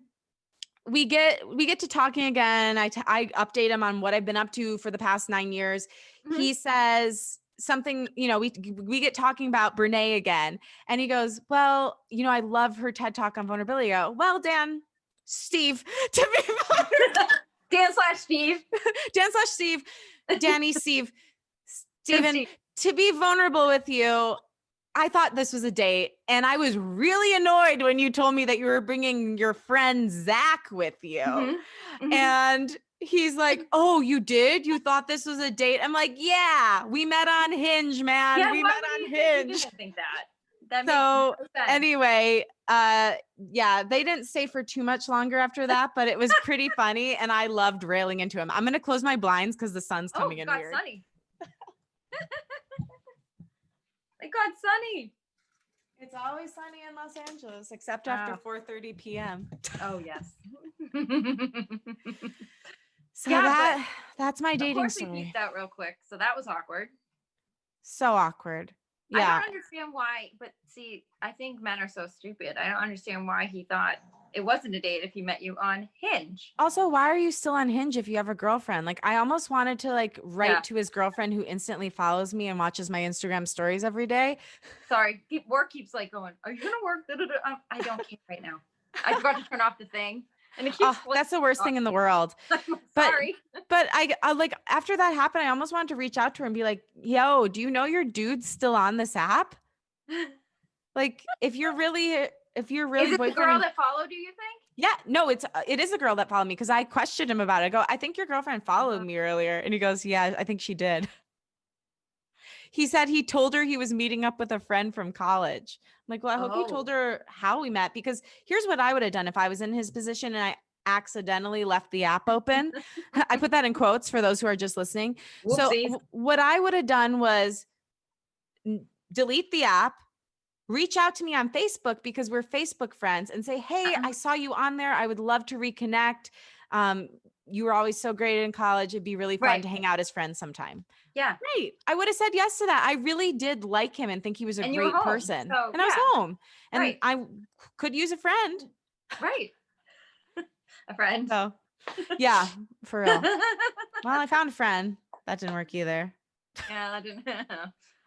we get to talking again. I update him on what I've been up to for the past 9 years.
Mhm.
He says something, we get talking about Brene again. And he goes, "Well, I love her TED Talk on vulnerability." I go, "Well, Steve, to be
Dan/Steve.
Dan/Steve, Danny, Steve, Steven,
Steve.
to be vulnerable with you, I thought this was a date, and I was really annoyed when you told me that you were bringing your friend Zach with you."
Mhm. Mhm.
And he's like, "Oh, you did? You thought this was a date?" I'm like, "Yeah, we met on Hinge, man.
Yeah,
We
why
met
would
on
you think he
Hinge."
didn't think that? That makes
So
no sense.
anyway, yeah, they didn't stay for too much longer after that, but it was pretty funny, and I loved railing into him. I'm gonna close my blinds because the sun's
Oh,
coming
it
in
got
weird.
sunny. It got sunny.
It's always sunny in Los Angeles, except after 4:30 p.m.
Oh, yes.
So
Yeah,
that's my
Of
dating
course we
story.
peeped out real quick, so that was awkward.
So awkward.
I
Yeah.
don't understand why, but see, I think men are so stupid. I don't understand why he thought it wasn't a date if he met you on Hinge.
Also, why are you still on Hinge if you have a girlfriend? Like, I almost wanted to write
Yeah.
to his girlfriend who instantly follows me and watches my Instagram stories every day.
Sorry, work keeps going, "Are you gonna work?" I don't care right now. I forgot to turn off the thing, and it keeps.
Oh, that's the worst thing in the world.
Sorry.
But I like after that happened, I almost wanted to reach out to her and be like, "Yo, do you know your dude's still on this app? Like, if you're really
Is it the
boyfriend
girl
and-"
that followed you? You think?
Yeah, no, it is a girl that followed me because I questioned him about it. I go, "I think your girlfriend followed me earlier." And he goes, "Yeah, I think she did." He said he told her he was meeting up with a friend from college. I'm like, "Well, I hope you told
Oh,
her how we met, because here's what I would have done if I was in his position and I accidentally left the app open." I put that in quotes for those who are just listening. So
whoopsies.
what I would have done was delete the app, reach out to me on Facebook because we're Facebook friends, and say, "Hey, I saw you on there. I would love to reconnect. Um, you were always so great in college. It'd be really fun
Right.
to hang out as friends sometime."
Yeah.
Right. I would have said yes to that. I really did like him and think he was a
And you were
great
home.
person.
So
And I was
yeah.
home and
Right.
I could use a friend.
Right. A friend.
So yeah, for real. Well, I found a friend. That didn't work either.
Yeah, that didn't.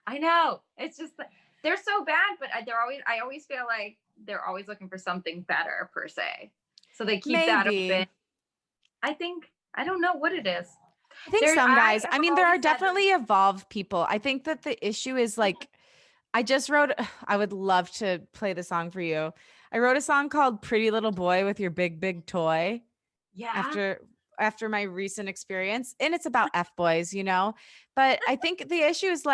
I know. It's just they're so bad, but I always feel like they're always looking for something better per se. So they keep that
Maybe.
open. I don't know what it is.
I think some guys,
have
I mean, there
always
are
said that-
definitely evolved people. I think that the issue is I just wrote, I would love to play the song for you. I wrote a song called Pretty Little Boy with Your Big, Big Toy
yeah.
after my recent experience. And it's about F boys, but I think the issue is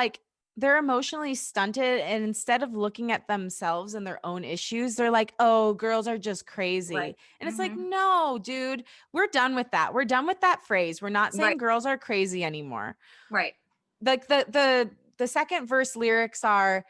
they're emotionally stunted. And instead of looking at themselves and their own issues, they're like, "Oh, girls are just crazy."
Right.
And it's
Mhm.
no, dude, we're done with that. We're done with that phrase. We're not saying
Right.
girls are crazy anymore.
Right.
Like the second verse lyrics are,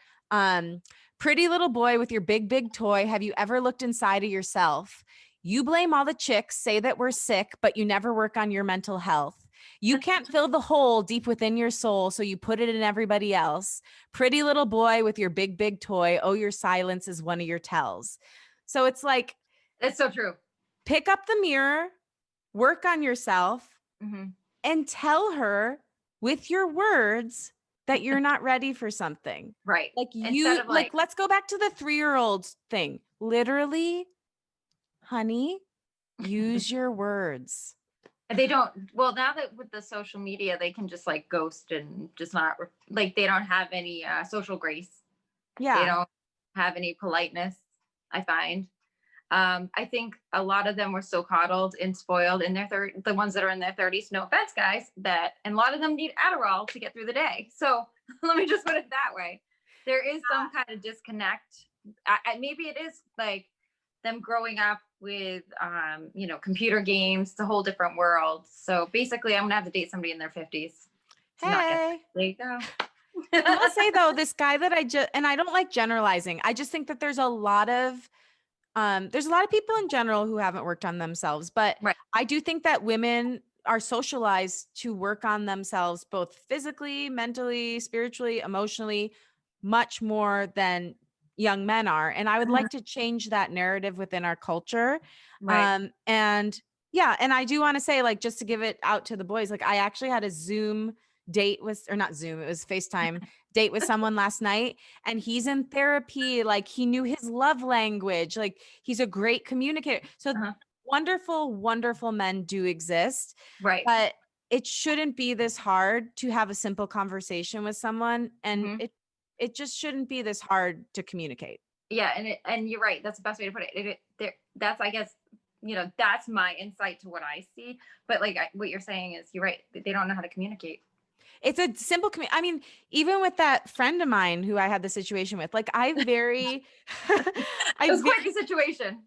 "Pretty little boy with your big, big toy. Have you ever looked inside of yourself? You blame all the chicks, say that we're sick, but you never work on your mental health. You can't fill the hole deep within your soul, so you put it in everybody else. Pretty little boy with your big, big toy. Oh, your silence is one of your tells." So it's like,
It's so true.
pick up the mirror, work on yourself,
Hmm.
and tell her with your words that you're not ready for something.
Right.
Like
Instead of like,
let's go back to the 3-year-old thing. Literally, honey, use your words.
they don't, well, now that with the social media, they can just like ghost and just not like, they don't have any social grace. They
Yeah.
don't have any politeness, I find. I think a lot of them were so coddled and spoiled in their the ones that are in their 30s, no offense, guys, that, and a lot of them need Adderall to get through the day. So let me just put it that way. There is some kind of disconnect. Maybe it is like them growing up with, computer games. It's a whole different world. So basically, I'm gonna have to date somebody in their 50s.
Hey.
There you go.
I will say though, this guy that and I don't like generalizing. I just think that there's a lot of people in general who haven't worked on themselves, but
right.
I do think that women are socialized to work on themselves, both physically, mentally, spiritually, emotionally, much more than young men are. And I would like to change that narrative within our culture.
Right.
And yeah, and I do want to say, like, just to give it out to the boys, like I actually had a Zoom date or not Zoom, it was FaceTime date with someone last night, and he's in therapy. Like he knew his love language. Like he's a great communicator. So wonderful, wonderful men do exist.
Right.
But it shouldn't be this hard to have a simple conversation with someone. And it just shouldn't be this hard to communicate.
Yeah. And you're right. That's the best way to put it. That's, I guess, that's my insight to what I see. But like what you're saying is, you're right. They don't know how to communicate.
It's a simple I mean, even with that friend of mine who I had the situation with, like
it was quite a situation.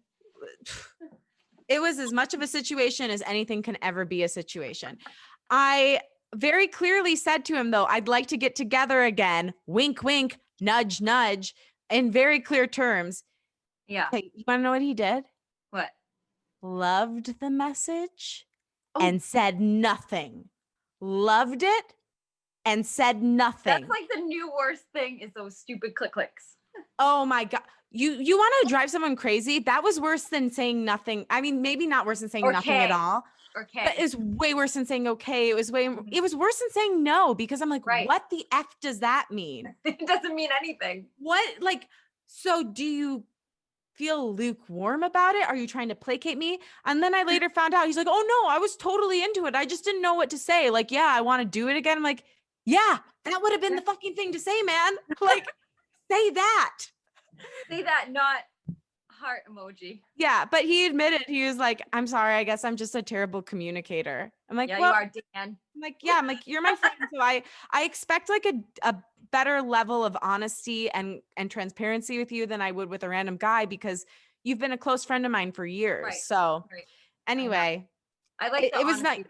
It was as much of a situation as anything can ever be a situation. I very clearly said to him, though, I'd like to get together again. Wink, wink, nudge, nudge, in very clear terms.
Yeah.
Hey, you want to know what he did?
What?
Loved the message and said nothing. Loved it and said nothing.
That's like the new worst thing is those stupid clicks.
Oh my God. You want to drive someone crazy? That was worse than saying nothing. I mean, maybe not worse than saying nothing at all.
Okay.
But it's way worse than saying okay. It was worse than saying no, because I'm like, what the F does that mean?
It doesn't mean anything.
What, like, so do you feel lukewarm about it? Are you trying to placate me? And then I later found out he's like, oh no, I was totally into it. I just didn't know what to say. Like, yeah, I want to do it again. I'm like, yeah, that would have been the fucking thing to say, man. Like, say that.
Say that, not heart emoji.
Yeah, but he admitted, he was like, I'm sorry, I guess I'm just a terrible communicator. I'm like,
yeah,
well,
you are, Dan.
I'm like, yeah, I'm like, you're my friend. So I expect like a better level of honesty and transparency with you than I would with a random guy, because you've been a close friend of mine for years.
Right.
So anyway,
I like
it was nice.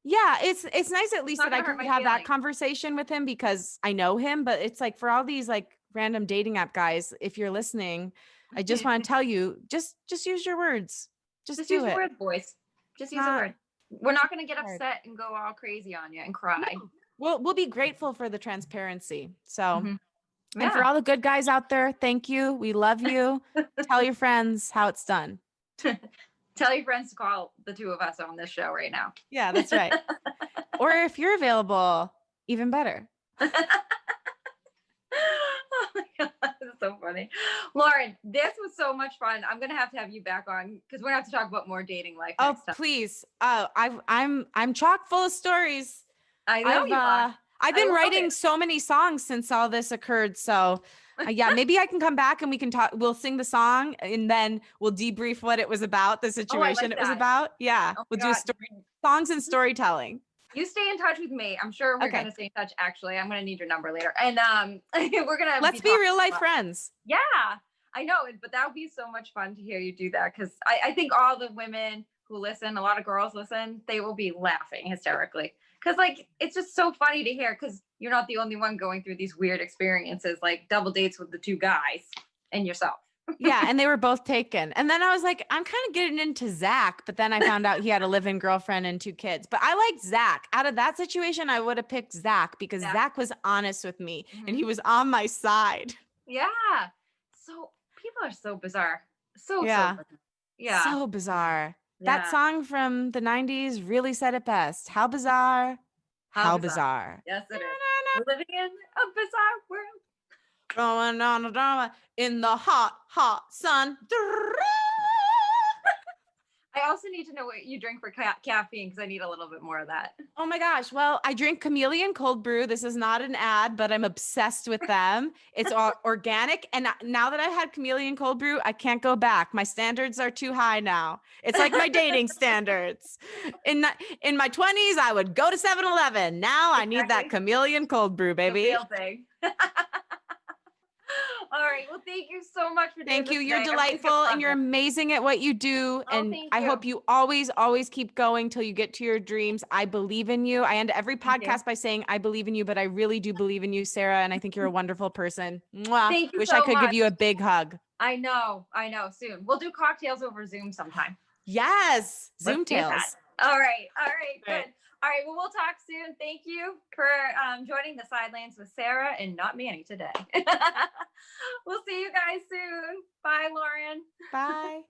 Yeah, it's nice at least that I could have that conversation with him because I know him. But it's like, for all these like random dating app guys, if you're listening, I just want to tell you, just use your words. Just do
use
it.
your words, boys. Just use a word. We're not going to get upset and go all crazy on you and cry.
No. We'll be grateful for the transparency. So, and for all the good guys out there, thank you. We love you. Tell your friends how it's done.
Tell your friends to call the two of us on this show right now.
Yeah, that's right. Or if you're available, even better.
Oh my God, this is so funny. Lauren, this was so much fun. I'm gonna have you back on because we're gonna have to talk about more dating life.
Oh, please. I'm chock full of stories.
I know you are.
I've been writing so many songs since all this occurred. So yeah, maybe I can come back and we can talk. We'll sing the song and then we'll debrief what it was about, the situation it was about. Yeah. We'll do songs and storytelling.
You stay in touch with me. I'm sure we're going to stay in touch. Actually, I'm going to need your number later. And we're going to
let's be real life friends.
Yeah, I know. But that would be so much fun to hear you do that. Because I think all the women who listen, a lot of girls listen, they will be laughing hysterically. Because like, it's just so funny to hear because you're not the only one going through these weird experiences, like double dates with the two guys and yourself.
Yeah. And they were both taken. And then I was like, I'm kind of getting into Zach, but then I found out he had a live-in girlfriend and 2 kids. But I liked Zach. Out of that situation, I would have picked Zach because Zach was honest with me and he was on my side.
Yeah. So people are so bizarre. So bizarre. Yeah.
So bizarre. Yeah. That song from the 90s really said it best. How bizarre. How bizarre.
Yes, it is. We're living in a bizarre world.
Going on a drama in the hot, hot sun.
I also need to know what you drink for caffeine because I need a little bit more of that.
Oh my gosh. Well, I drink Chameleon cold brew. This is not an ad, but I'm obsessed with them. It's organic. And now that I've had Chameleon cold brew, I can't go back. My standards are too high now. It's like my dating standards. In my 20s, I would go to 7-Eleven. Now I need that Chameleon cold brew, baby.
The real thing. All right. Well, thank you so much for doing
Thank you.
this
You're
today. I really
delightful
feel
and you're
honored.
amazing at what you do. And
thank
I
you.
hope you always, always keep going till you get to your dreams. I believe in you. I end every
Thank you.
podcast by saying, I believe in you, but I really do believe in you, Sarah. And I think you're a wonderful person. Mwah.
Thank you
Wish
so
I could
much.
give you a big hug.
I know. Soon. We'll do cocktails over Zoom sometime.
Yes. Zoom
Let's do
tails.
that. All right. Good.
Right.
All right. Well, we'll talk soon. Thank you for joining the Sidelines with Sarah and not Manny today. We'll see you guys soon. Bye, Lauren.
Bye.